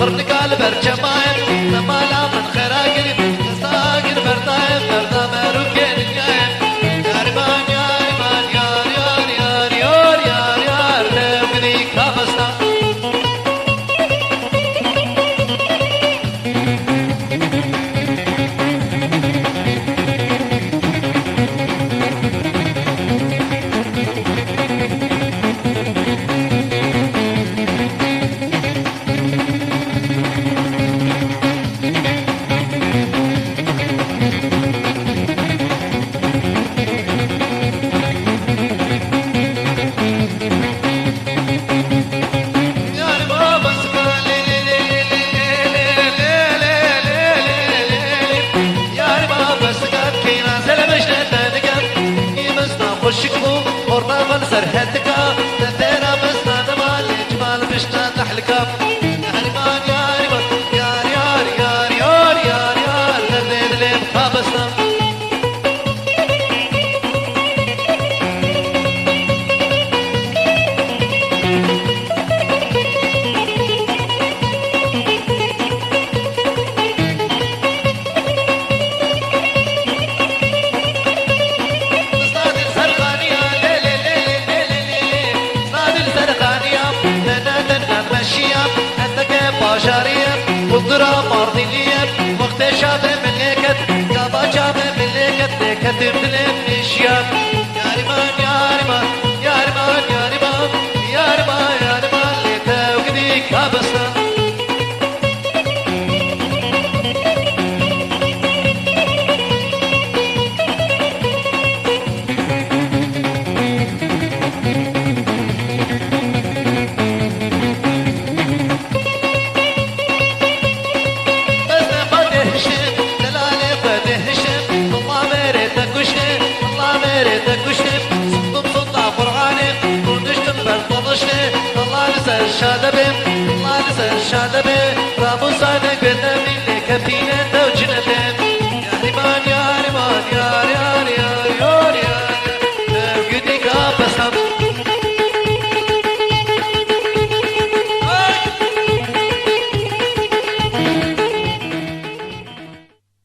برنقال برجمايم نمالا من خراقر تساقر بردايم بردا مروكين نيايم يارمان يارمان يار يار يار يار يار يار لبني كابسنا وشكو ورنا من سرهتك تثيرا بسنا نمال جمال بشنا تحلكا يارمان يارمان يار يار يار يار يار يار ترديد لي بخابسنا قدرة مرضية وقت شاب ملكت قابا شاب ملكت لكت بلم نشيا يا رمان يا رمان يا رمان يا رمان يا رمان يا رمان لتوقدي كابسنا شادبه الله لسه شادبه رابو صادق بنا من كفينه